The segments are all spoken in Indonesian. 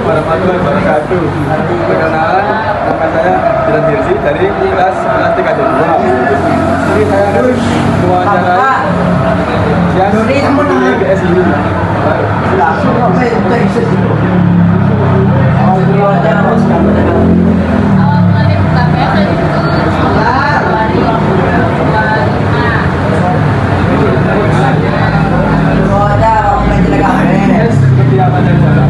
warahmatullahi wabarakatuh. Perkenalan, nama saya Dilan Hirsi dari kelas 3C2. Ini saya akan mewawancarai yang mempunyai BSI. Seperti apa dan jalan?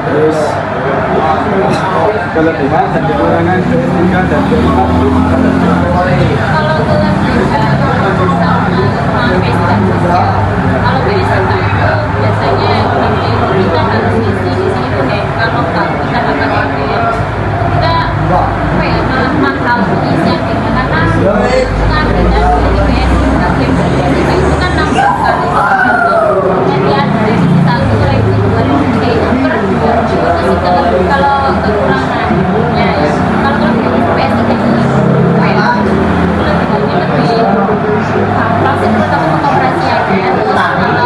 Terus kelebihan dan kekurangan PS3 dan PS4 itu kalau PS3 itu biasanya kita harus isi di sini tuh kayak kalau nggak kita akan pakai kita apa ya mahal isian gitu karena kan kita di PS3 game itu kan nambah kali jadi ada revisi satu revisi dua revisi kayak itu per dua itu sih kalau kekurangannya ya kalau PS3 ini kayak kelebihannya lebih proses tetap mengoperasi ya terus kalau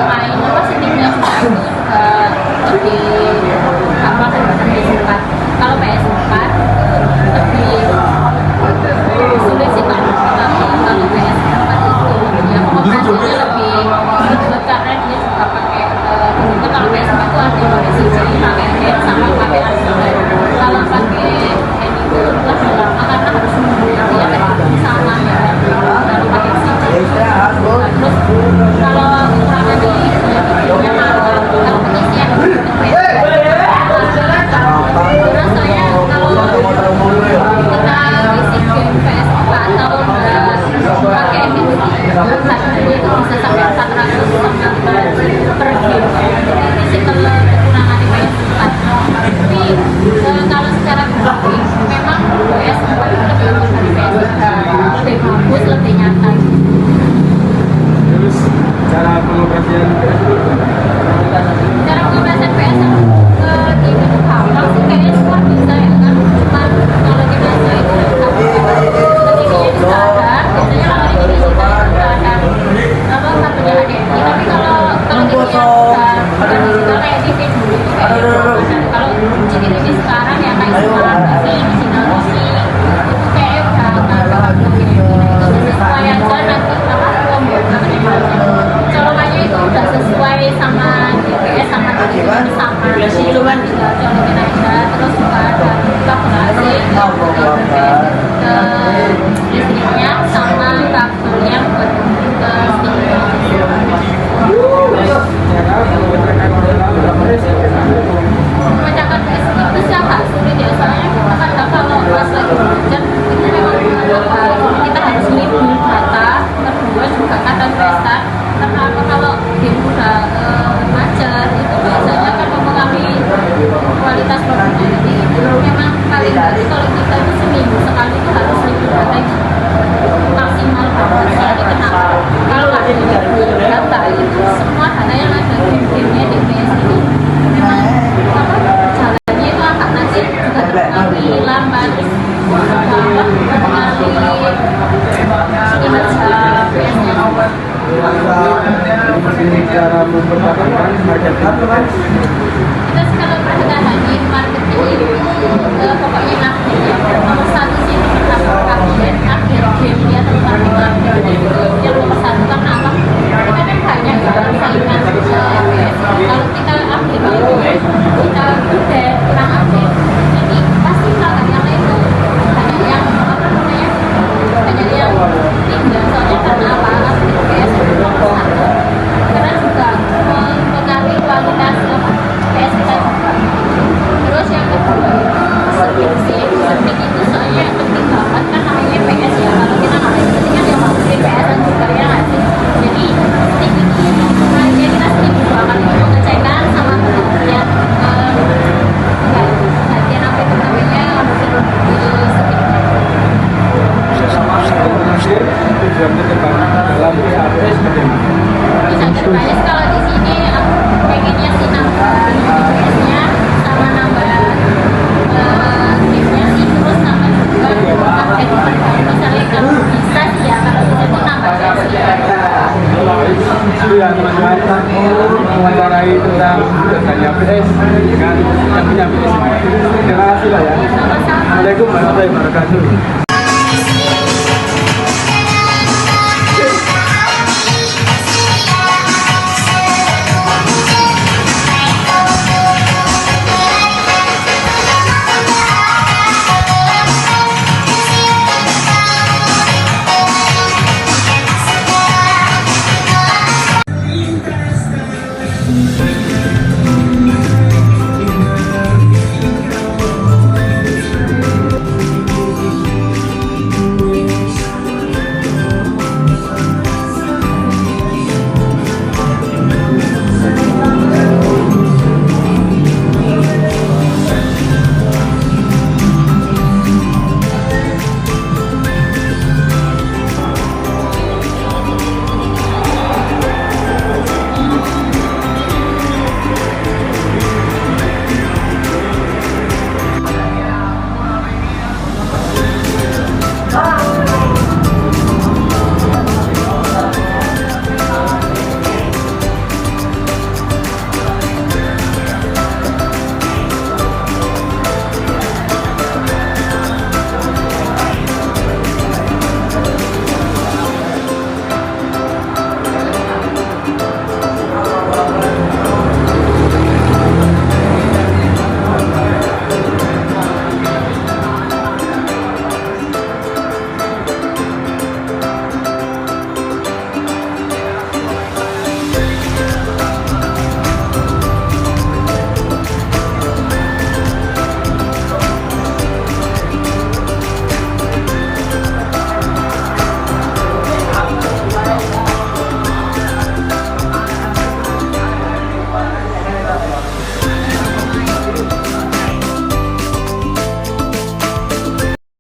main apa settingnya itu juga lebih apa PS4 kalau PS4 lebih sulit sih kalau PS4 itu ya pengoperasiannya lebih ribet karena dia juga pakai kemudian kalau PS4 itu ada dua sisi pakai hand sama pakai Android kalau pakai hand itu lebih lama karena harus dia sama ya kalau pakai sisi terus kalau kekurangan ini ya mahal kalau pengisian terus saya kalau kita isi game PS4 atau pakai harganya itu bisa sampai 400 per game isi kekurangan di PS4 tapi kalau secara grafik memang PS4 itu lebih bagus dari PS3 lebih bagus, lebih nyata. terus cara pengoperasian Cara pengoperasian PS ini tuh gampang sih kayaknya semua bisa ya kan cuman kalau di bahasa itu ketiknya bisa ada biasanya kalau di Indonesia kita ada apa satunya HDMI tapi kalau ketiknya bukan digital kayak TV dulu itu kayak kalau TV sekarang ya kayak smart TV, digital TV itu kayak udah nggak itu sesuai aja nanti apa colokannya itu udah sesuai sama GPS sama tujuan sama siluman juga colokin aja terus juga ada kabel ke listriknya sama kabel yang buat ke memecahkan PS itu sih agak sulit ya soalnya kadang kalau pas lagi hujan itu memang kita harus ngirim data kedua juga kadang restart karena apa kalau game udah macet itu biasanya kan mempengaruhi kualitas produknya jadi memang paling baru kalau kita itu seminggu sekali itu harus ngirim data itu maksimal banget sih ini kenapa kalau ada data itu semua data yang ada game-gamenya di PS ini memang apa jalannya itu agak nanti juga terpengaruhi lambat mempengaruhi kinerja PS-nya ini cara mempertahankan market kita kalau perdagangan di marketing itu pokoknya akhir ya nomor satu sih akhir game dia terutama yang nomor satu karena apa kita kan banyak saingan kalau kita akhir itu kita udah kurang akhir jadi pasti kalau yang lain itu banyak yang apa namanya banyak yang tinggal soalnya karena apa akhir PS nomor satu karena juga mempengaruhi kualitas PS kita juga terus yang kedua setting itu soalnya juga teman-teman mewawancarai tentang kerjanya PS dengan yang punya PS. Terima kasih Pak ya. Sama-sama. Assalamualaikum warahmatullahi wabarakatuh.